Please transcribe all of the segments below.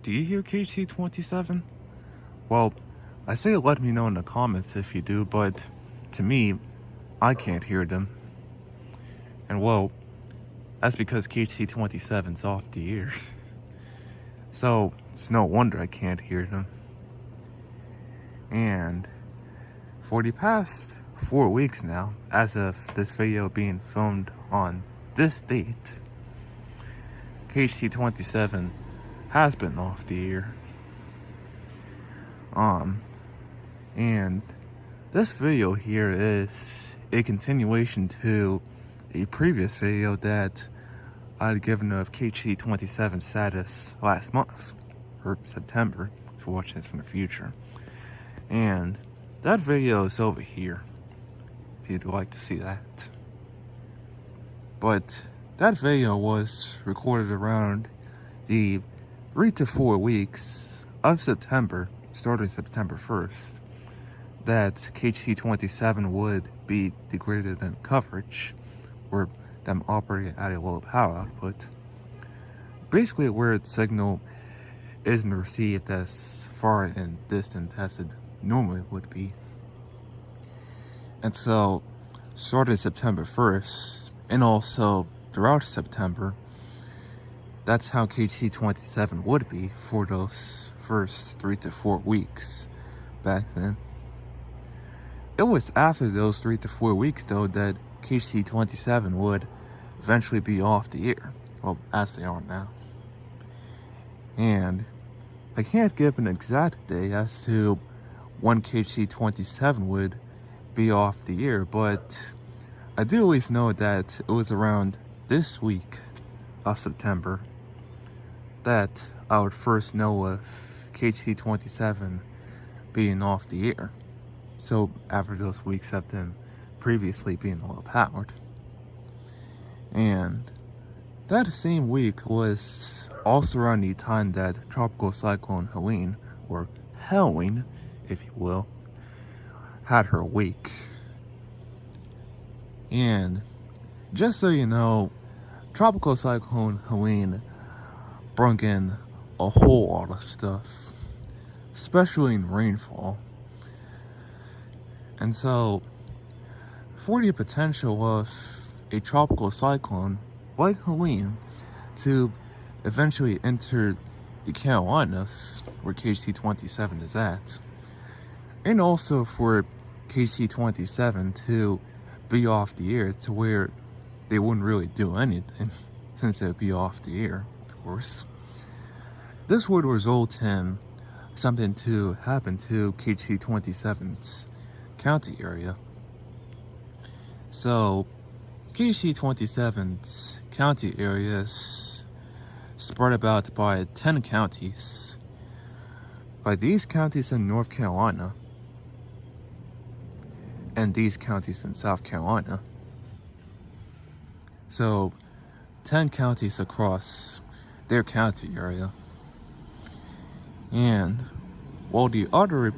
Do you hear KHC27? Well, I say let me know in the comments if you do, but to me, I can't hear them. And well, that's because KHC27's off the air. So, it's no wonder I can't hear them. And for the past 4 weeks now, as of this video being filmed on this date, KHC27 has been off the air. And this video here is a continuation to a previous video that I had given of KHC27 status last month, or September, if you're watching this from the future. And that video is over here, if you'd like to see that. But that video was recorded around the 3 to 4 weeks of September, starting September 1st, that KHC27 would be degraded in coverage, or them operating at a low power output. Basically where its signal isn't received as far and distant as it normally would be. And so, starting September 1st, and also throughout September, that's how KHC27 would be for those first 3 to 4 weeks back then. It was after those 3 to 4 weeks though that KHC27 would eventually be off the air, well, as they are now. And I can't give an exact day as to when KHC27 would be off the air, but I do at least know that it was around this week of September that I would first know of KHC27 being off the air. So after those weeks of them previously being low powered. And that same week was also around the time that Tropical Cyclone Helene, or Helene, if you will, had her week. And just so you know, Tropical Cyclone Helene brought in a whole lot of stuff, especially in rainfall. And so, for the potential of a tropical cyclone like Helene to eventually enter the Carolinas, where KHC27 is at, and also for KHC27 to be off the air to where they wouldn't really do anything since it would be off the air, of course. This would result in something to happen to KHC27's county area. So KHC27's county area is spread about by 10 counties. By these counties in North Carolina and these counties in South Carolina. So 10 counties across their county area. And while the other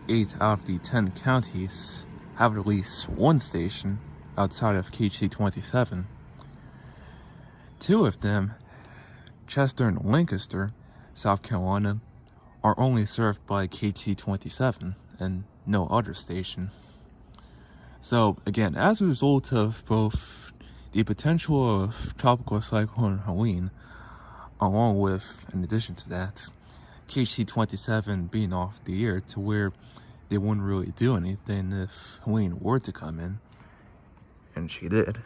8 out of the 10 counties have at least one station outside of KHC27, 2 of them, Chester and Lancaster, South Carolina, are only served by KHC27 and no other station. So again, as a result of both the potential of Tropical Cyclone Helene, along with, in addition to that, KHC27 being off the air to where they wouldn't really do anything if Helene were to come in, and she did.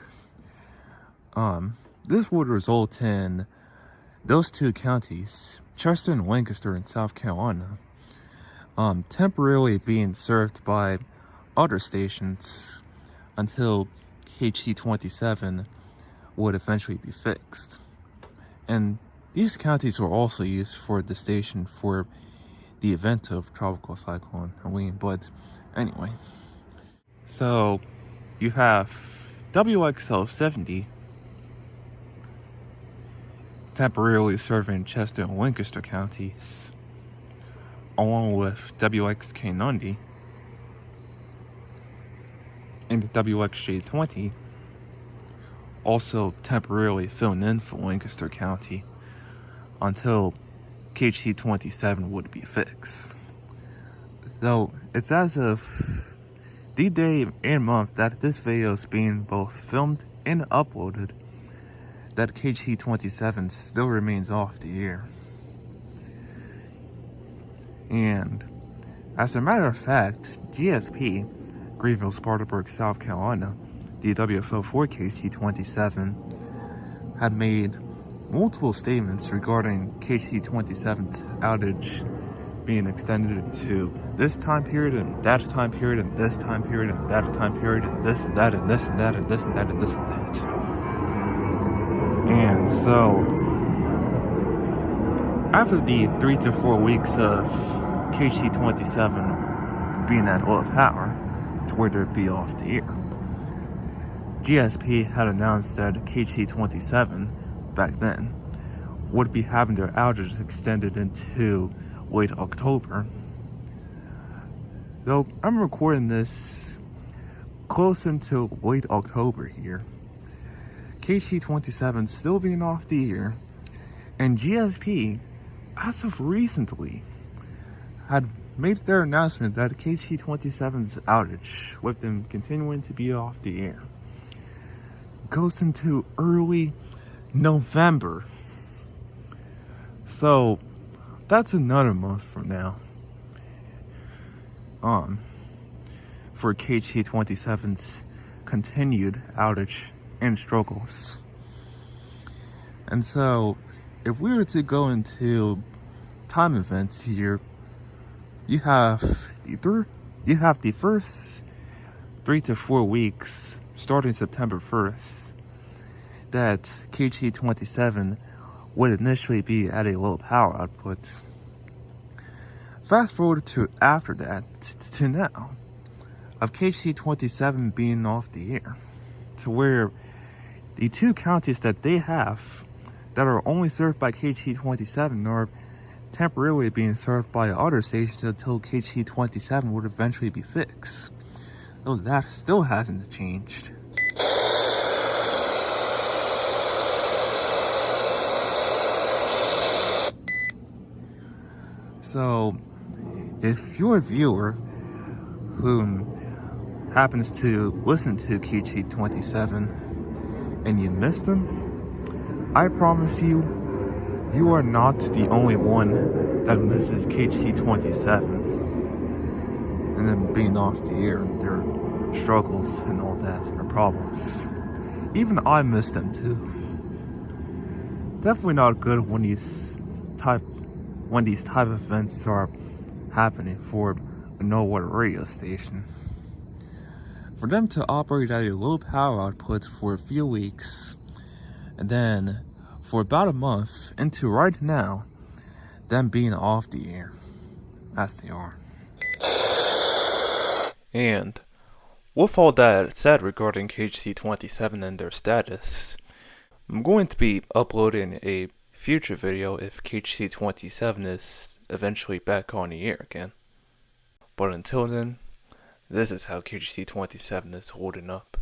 This would result in those 2 counties, Chester and Lancaster in South Carolina, temporarily being served by other stations until KHC27 would eventually be fixed. And these counties were also used for the station for the event of Tropical Cyclone Helene, but anyway. So you have WXL70 temporarily serving Chester and Lancaster counties, along with WXK90 and WXJ20 also temporarily filling in for Lancaster County until KHC27 would be fixed. Though it's as of the day and month that this video is being both filmed and uploaded that KHC27 still remains off the air. And as a matter of fact, GSP, Greenville, Spartanburg, South Carolina, the WFO for KHC27, had made multiple statements regarding KHC27's outage being extended to this time period and that time period and this time period and that time period and this and that and this and that and this and that and this and that. And so, after the 3 to 4 weeks of KHC27 being at low power to where they'd be off the air, GSP had announced that KHC27 back then would be having their outage extended into late October. Though I'm recording this close into late October here, KHC27 still being off the air, and GSP, as of recently, had made their announcement that KHC27's outage, with them continuing to be off the air, goes into early November. So that's another month from now for KHC27's continued outage and struggles. And so if we were to go into time events here, you have the first 3 to 4 weeks starting September 1st that KHC27 would initially be at a low power output. Fast forward to after that, to now, of KHC27 being off the air, to where the 2 counties that they have that are only served by KHC27 are temporarily being served by other stations until KHC27 would eventually be fixed. Though that still hasn't changed. So, if you're a viewer who happens to listen to KHC27 and you missed them, I promise you, you are not the only one that misses KHC27 and then being off the air, their struggles and all that, their problems. Even I miss them too. Definitely not good when these type of events are happening for a no-water radio station. For them to operate at a low power output for a few weeks, and then for about a month into right now, them being off the air, as they are. And with all that said regarding KHC27 and their status, I'm going to be uploading a future video if KHC27 is eventually back on the air again. But until then, this is how KHC27 is holding up.